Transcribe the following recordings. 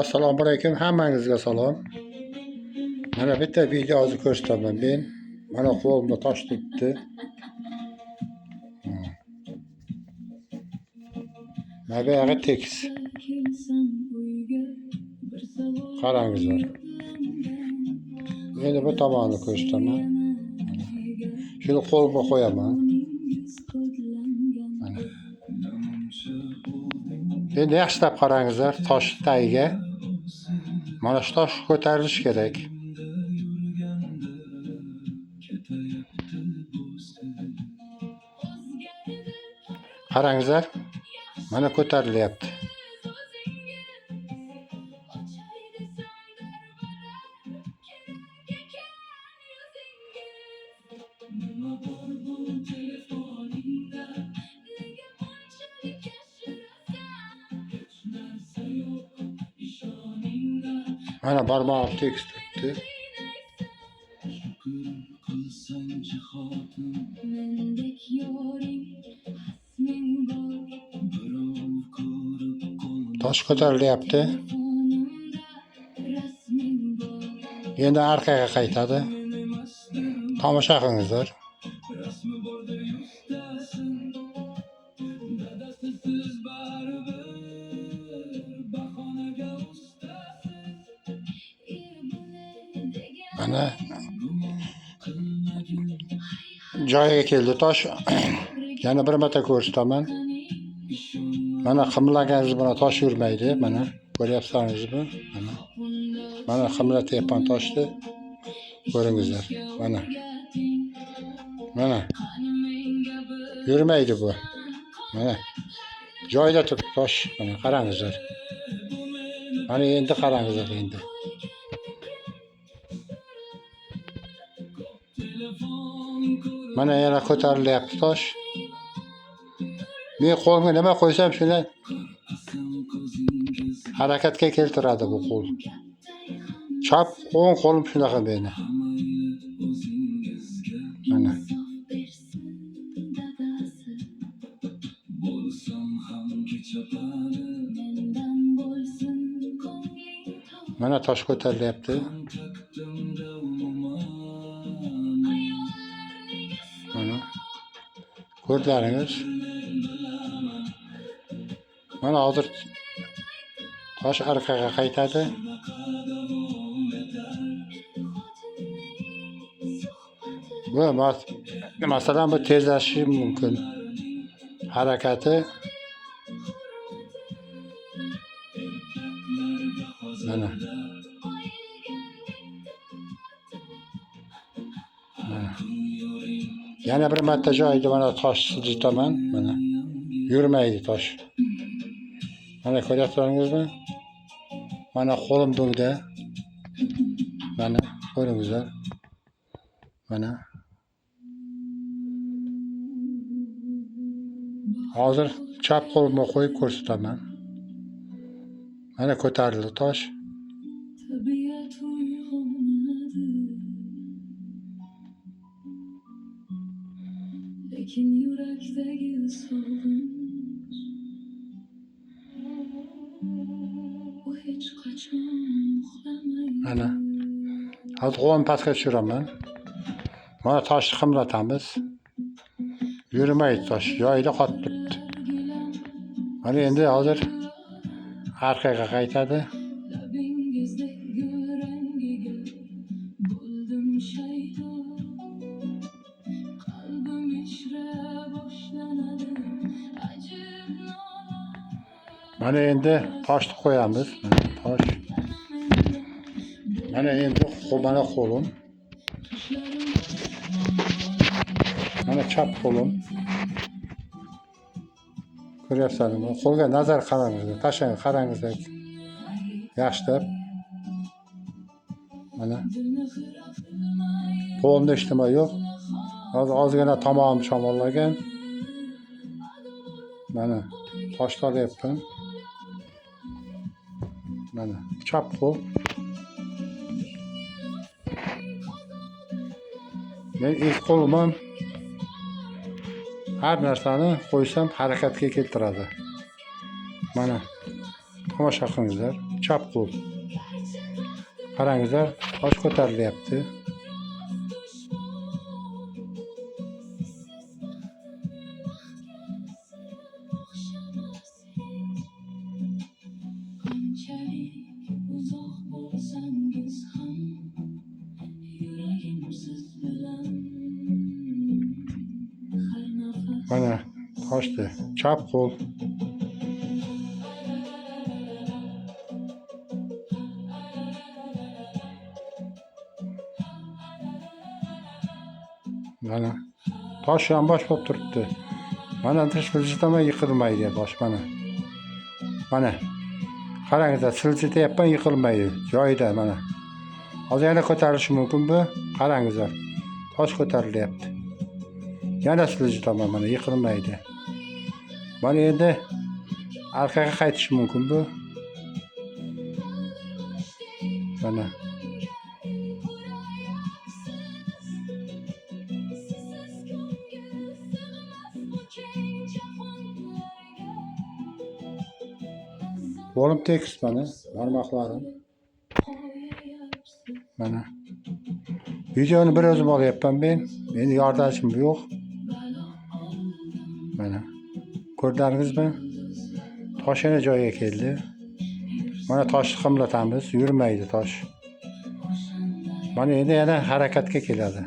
Assalomu alaykum, hammangizga salom. Mana bitta videoni ko'rsataman men. Mana qo'limda tosh tutdi. Mana bu yoqqa tekis. Qarangizlar. Endi bu tomonni ko'rsataman. Shuni qo'limga qo'yaman. Mana. Endi yaxshilab qarangizlar tosh tagiga. Mana shu tosh ko'tarilishi kerak. Qarangizlar. Mana ko'tarilyapti. Mana barmog'im tekis tutdi. Tosh ko'tarilyapti. Endi orqaga qaytadi. Tomosha qilingizlar. Mana joyiga keldi tosh. Yana bir marta ko'rsataman. Mana qimlagangiz bilan tosh yurmaydi. Mana ko'ryapsizmi? Mana qimlatyapman toshni. Ko'ringizlar. Mana yurmaydi bu. Mana joyida turibdi tosh. Mana qarangizlar. Mana endi qarangizlar endi. Mana yana ko'tarilyapti tosh. Men qo'limga nima qo'ysam shuni harakatga keltiradi bu qo'l. Chap o'ng qo'lim shunaqa meni. Mana. Mana tosh ko'tarilyapti. Mana. Ko'rdingiz? Mana hozir tosh orqaga qaytadi. Bu masalan bu tezlashishi mumkin. Harakati mana. Yana bir marta joyida mana tosh siljitaman. Mana yurmaydi tosh. Mana ko'ryapsizmi? Mana qo'lim dugda. Mana ko'ringizlar. Mana. Hozir chap qo'limga qo'yib ko'rsataman. Mana ko'tarildi tosh. Mana. Hozir qo'limni pastga tushiraman. Mana toshni qimlatamiz. Yurmaydi tosh, joyida qotib turibdi. Mana endi hozir orqaga qaytadi. Mana endi toshni qo'yamiz. Mana tosh. Mana endi mana qo'lim. Mana chap qo'lim. Ko'ryapsizmi? Qo'lga nazar qarangizlar, tashlang qarangizlar. Yaxshilab. Mana. Qo'limda hech nima yo'q. Hozir ozgina tomog'im shamollagan. Mana tosh olyapman. Mana chap qo'l. Men ilk qo'lim har narsani qo'ysam harakatga keltiradi. Mana Tomosha qilingizlar. Chap qo'l. Qarangizlar, tosh ko'tarilyapti. Mana toshdi. Chap qo'l. Mana tosh yonbosh bo'lib turibdi. Mana siljitamay yiqilmaydi bosh mana. Mana qarangizlar, siljityapman, yiqilmaydi. Joyida mana. Hozir yana ko'tarilishi mumkin bu. Qarangizlar. Tosh ko'tarilyapti. Yana siljitaman mana, yiqilmaydi. Mana endi orqaga qaytishi mumkin bu. Mana. Qo'lim tekis mana, barmoqlarim. Mana. Videoni bir o'zim olyapman men. Meni yordamchim yo'q. Mana. Ko'rdingizmi? Tosh yana joyiga keldi. Mana toshni qimlatamiz, yurmaydi tosh. Mana endi yana harakatga keladi.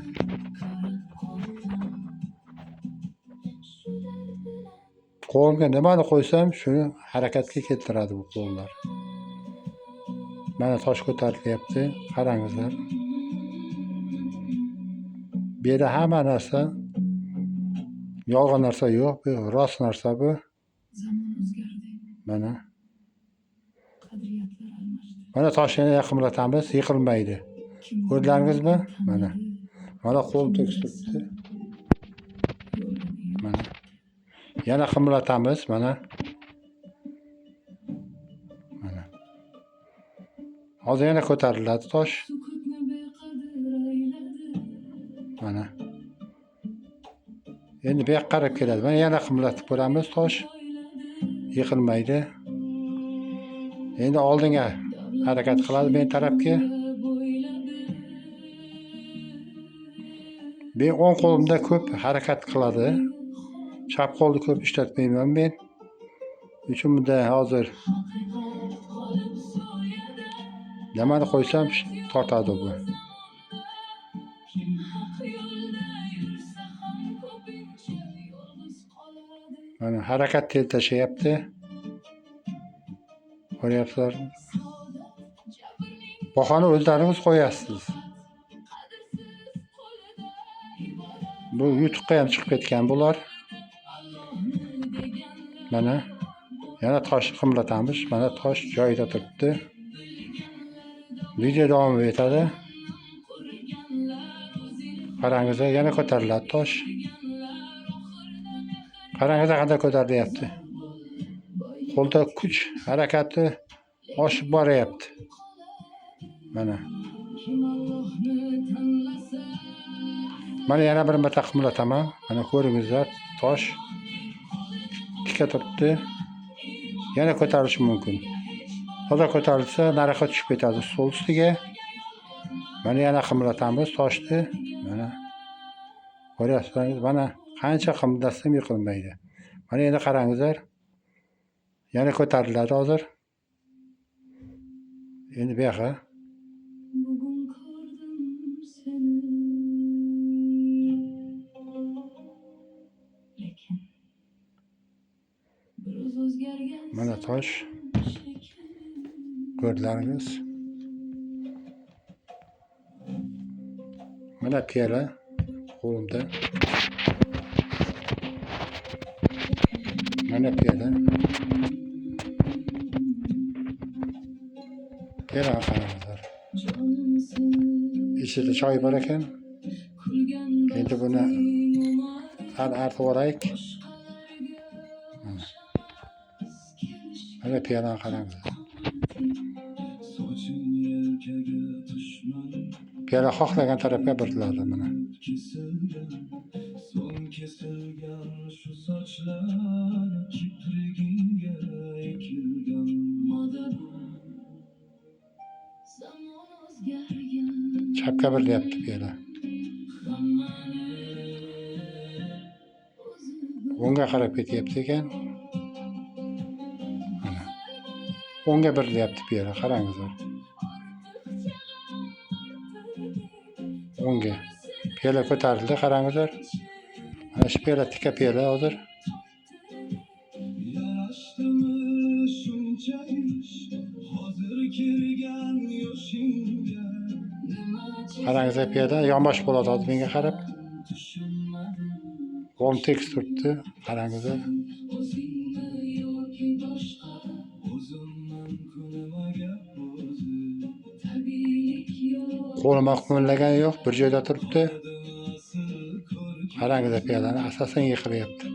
Qo'limga nimani qo'ysam, shuni harakatga keltiradi bu qo'llar. Mana tosh ko'tarilyapti, qarangizlar. Bu yerda hamma narsa yolg'on narsa yo'q, bu rost narsa bu. Mana. Mana toshni yaqinlatamiz, yiqilmaydi. Ko'rdingizmi? Mana. Mana qo'l tekis turibdi. Mana. Yana qimlatamiz, mana. Mana. Hozir yana ko'tariladi tosh. Mana. Endi bu yoqqa qarab keladi. Mana yana qimlatib ko'ramiz tosh. Yiqilmaydi. Endi oldinga harakat qiladi men tarafga. Men o'ng qo'limda ko'p harakat qiladi. Chap qo'lni ko'p ishlatmayman men. Uchun bunda hozir nimani qo'ysam tortadi bu. Mana harakat tezlashyapti. Ko'ryapsizlar. Bahoni o'zlaringiz qo'yasiz. Bu YouTube'ga ham chiqib ketgan bular. Mana yana toshni qimlatamiz. Mana tosh joyida turibdi. Video davom etadi. Qarangizlar, yana ko'tariladi tosh. Qarangizlar qanday ko'tarilyapti. Qo'lda kuch harakati oshib boryapti. Mana. Mana yana bir marta qimlataman. Mana ko'ringizlar, tosh tikka turibdi. Yana ko'tarilishi mumkin. Hozir ko'tarilsa, nariga tushib ketadi stol ustiga. Mana yana qimlatamiz toshni. Mana. Ko'ryapsizlar, mana qancha qimlatsam yiqilmaydi. Mana endi qarangizlar. Yana ko'tariladi hozir. Endi bu yoqqa. Mana tosh. Ko'rdingiz? Mana piyola qo'limda. Mana piyola. Piyola qarangizlar. İçinde choy bor ekan. Endi buni sal artib yuboraylik. Mana piyolani qarangizlar. Piyola xohlagan tarafga buriladi mana. Chapga birlayapti piyola. O'ngga qarab ketyapti ekan. Mana. O'ngga birlayapti piyola, qarangizlar. O'ngga. Piyola ko'tarildi, qarangizlar. Mana shu piyola tikka piyola hozir. Qarangizlar piyola yonbosh bo'ladi hozir menga qarab. Qo'lim tekis turibdi, qarangizlar. Qo'lim qimirlagani yo'q, bir joyda turibdi. Qarangizlar piyolani asosan yiqilyapti.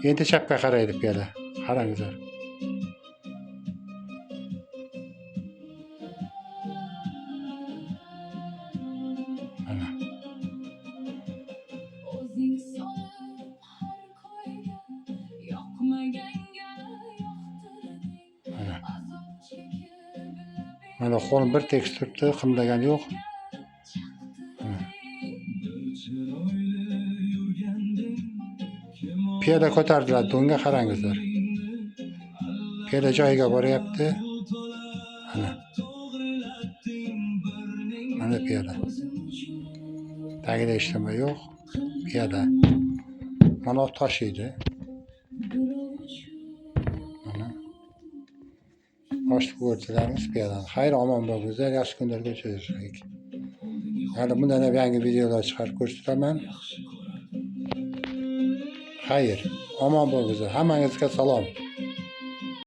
Endi chapga qaraydi piyola. Qarangizlar. Mana. Mana. Mana qo'lim bir tekis turibdi, qimlagani yo'q. Piyola ko'tariladi, unga qarangizlar. Piyola joyiga boryapti. Mana. Mana piyola. Tagida hech nima yo'q. Piyola. Mana toshiydi. Mana. Ochib ko'rdilarmiz piyolani. Xayr, omon bo'linglar, yaxshi kunlarga uchrashaylik. Hali bundan yangi videolar chiqarib ko'rsataman. Xayr, omon bo'linglar. Hammangizga salom.